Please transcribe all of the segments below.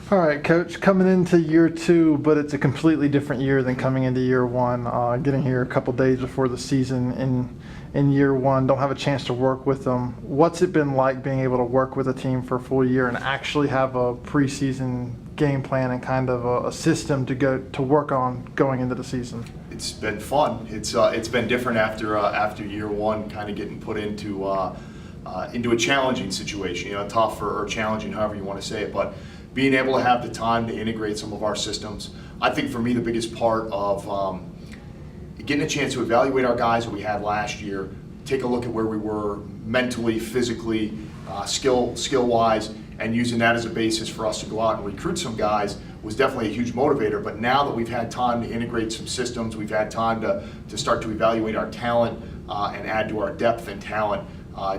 All right, Coach, coming into year two, but it's a completely different year than coming into year one. Getting here a couple days before the season in year one, don't have a chance to work with them. What's it been like being able to work with a team for a full year and actually have a preseason game plan and kind of a system to work on going into the season? It's been fun. It's been different after year one, kind of getting put into a challenging situation, tough or challenging, however you want to say it, but being able to have the time to integrate some of our systems. I think for me the biggest part of getting a chance to evaluate our guys that we had last year, take a look at where we were mentally, physically, skill-wise, and using that as a basis for us to go out and recruit some guys was definitely a huge motivator. But now that we've had time to integrate some systems, we've had time to start to evaluate our talent and add to our depth and talent,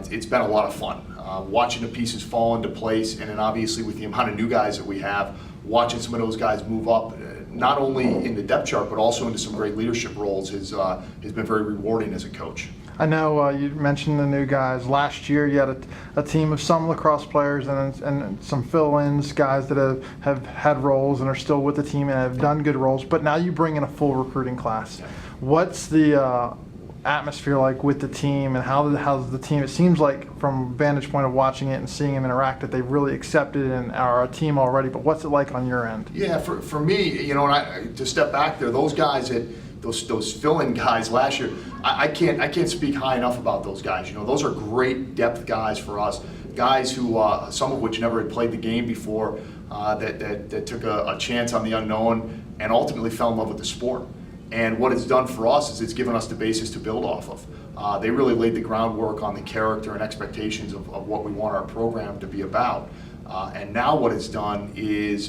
it's been a lot of fun. Watching the pieces fall into place, and then obviously with the amount of new guys that we have, watching some of those guys move up, not only in the depth chart, but also into some great leadership roles has been very rewarding as a coach. I know you mentioned the new guys. Last year you had a team of some lacrosse players and some fill-ins, guys that have had roles and are still with the team and have done good roles, but now you bring in a full recruiting class. What's the atmosphere like with the team, and how's the team? It seems like from vantage point of watching it and seeing them interact that they've really accepted and are a team already, but what's it like on your end? Yeah, for me, and to step back there, those guys those fill-in guys last year, I can't speak high enough about those guys. Those are great depth guys for us, guys who some of which never had played the game before, that took a chance on the unknown and ultimately fell in love with the sport. And what it's done for us is it's given us the basis to build off of. They really laid the groundwork on the character and expectations of what we want our program to be about. And now what it's done is,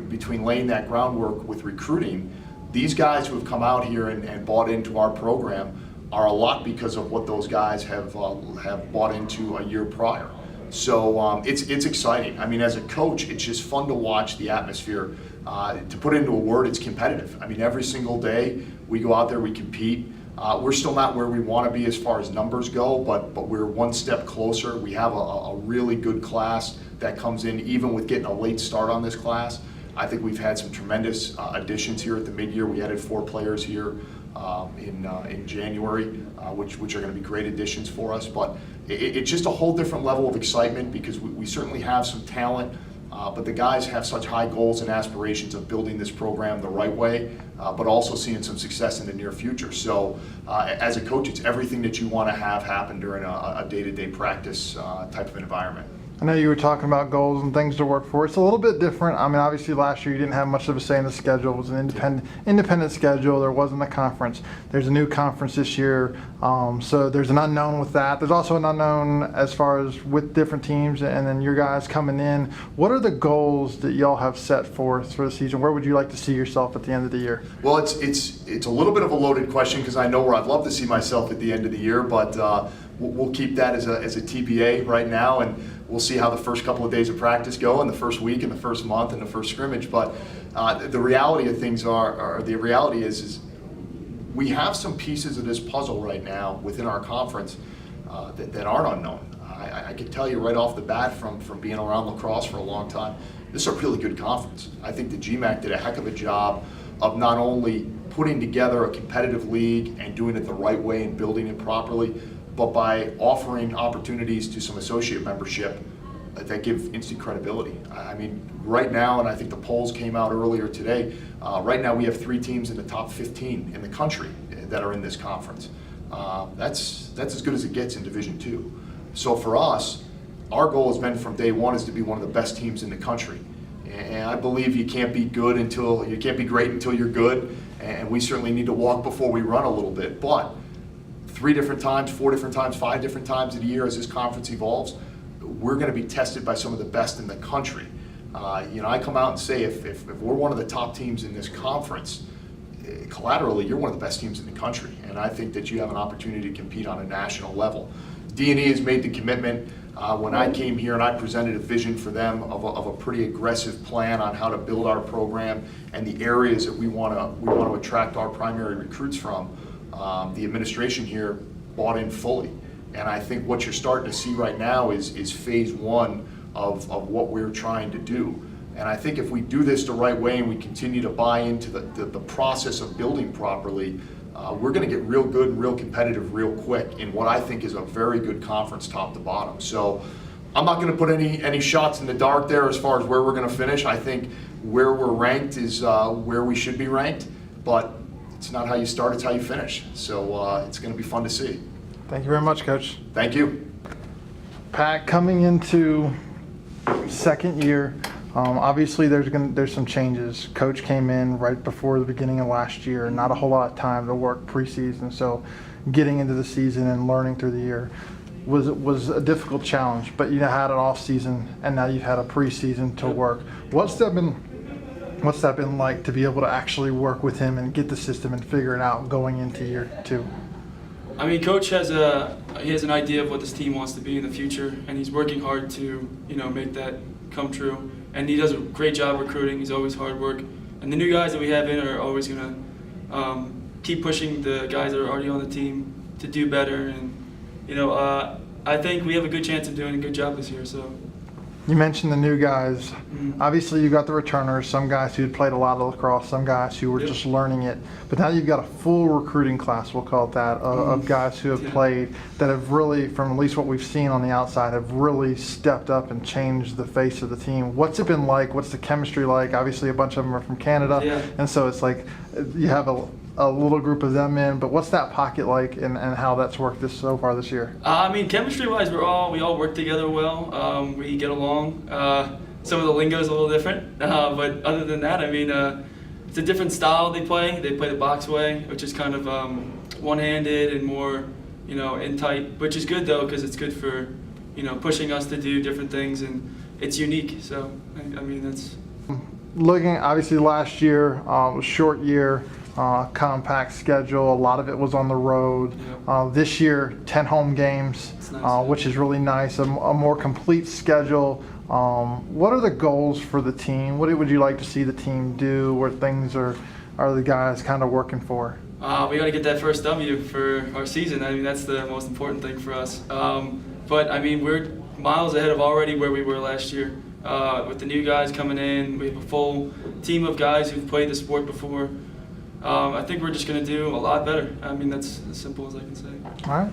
between laying that groundwork with recruiting, these guys who have come out here and bought into our program are a lot because of what those guys have bought into a year prior. So it's exciting. I mean, as a coach, it's just fun to watch the atmosphere. To put it into a word, it's competitive. I mean, every single day we go out there, we compete. We're still not where we want to be as far as numbers go, but we're one step closer. We have a really good class that comes in, even with getting a late start on this class. I think we've had some tremendous additions here at the mid-year. We added 4 players here in January, which are going to be great additions for us. But it's just a whole different level of excitement because we certainly have some talent, but the guys have such high goals and aspirations of building this program the right way, but also seeing some success in the near future. So as a coach, it's everything that you want to have happen during a day-to-day practice type of environment. I know you were talking about goals and things to work for. It's a little bit different. I mean, obviously last year you didn't have much of a say in the schedule. It was an independent schedule. There wasn't a conference. There's a new conference this year, so there's an unknown with that. There's also an unknown as far as with different teams and then your guys coming in. What are the goals that y'all have set forth for the season? Where would you like to see yourself at the end of the year? Well, it's a little bit of a loaded question because I know where I'd love to see myself at the end of the year, but we'll keep that as a TBA right now, and we'll see how the first couple of days of practice go, and the first week, and the first month, and the first scrimmage. But the reality of things is we have some pieces of this puzzle right now within our conference that aren't unknown. I can tell you right off the bat from being around lacrosse for a long time, this is a really good conference. I think the GMAC did a heck of a job of not only putting together a competitive league and doing it the right way and building it properly, but by offering opportunities to some associate membership that give instant credibility. I mean, right now, and I think the polls came out earlier today, right now we have 3 teams in the top 15 in the country that are in this conference. That's as good as it gets in Division II. So for us, our goal has been from day one is to be one of the best teams in the country. And I believe you can't be great until you're good, and we certainly need to walk before we run a little bit. But 3 different times, 4 different times, 5 different times in a year as this conference evolves, we're going to be tested by some of the best in the country. I come out and say if we're one of the top teams in this conference, collaterally, you're one of the best teams in the country, and I think that you have an opportunity to compete on a national level. D&E has made the commitment. When I came here and I presented a vision for them of a pretty aggressive plan on how to build our program and the areas that we want to attract our primary recruits from, the administration here bought in fully. And I think what you're starting to see right now is phase 1 of what we're trying to do. And I think if we do this the right way and we continue to buy into the process of building properly, we're going to get real good and real competitive real quick in what I think is a very good conference top to bottom. So I'm not going to put any shots in the dark there as far as where we're going to finish. I think where we're ranked is where we should be ranked, but it's not how you start, it's how you finish. So it's going to be fun to see. Thank you very much, Coach. Thank you. Pat, coming into second year, obviously there's some changes. Coach came in right before the beginning of last year, not a whole lot of time to work preseason, so getting into the season and learning through the year was a difficult challenge, but you had an off season and now you've had a preseason to work. What's that been like to be able to actually work with him and get the system and figure it out going into year 2? I mean, Coach has an idea of what this team wants to be in the future, and he's working hard to make that come true. And he does a great job recruiting. He's always hard work, and the new guys that we have in are always gonna keep pushing the guys that are already on the team to do better. And I think we have a good chance of doing a good job this year. So. You mentioned the new guys. Obviously, you got the returners, some guys who had played a lot of lacrosse, some guys who were just learning it. But now you've got a full recruiting class, we'll call it that, of guys who have played that have really, from at least what we've seen on the outside, have really stepped up and changed the face of the team. What's it been like? What's the chemistry like? Obviously, a bunch of them are from Canada, and so it's like you have a little group of them in, but what's that pocket like and how that's worked so far this year? I mean, chemistry-wise, we all work together well. We get along. Some of the lingo is a little different, but other than that, I mean, it's a different style they play. They play the box way, which is kind of one-handed and more, in tight, which is good though, because it's good for, pushing us to do different things, and it's unique. So, I mean, that's. Looking, obviously last year was a short year, compact schedule, a lot of it was on the road. This year, 10 home games, nice, which is really nice, a more complete schedule. What are the goals for the team? What would you like to see the team do? Where things are the guys kind of working for? We got to get that first W for our season. I mean, that's the most important thing for us. But I mean, we're miles ahead of already where we were last year. With the new guys coming in, we have a full team of guys who've played the sport before. I think we're just going to do a lot better. I mean, that's as simple as I can say. All right.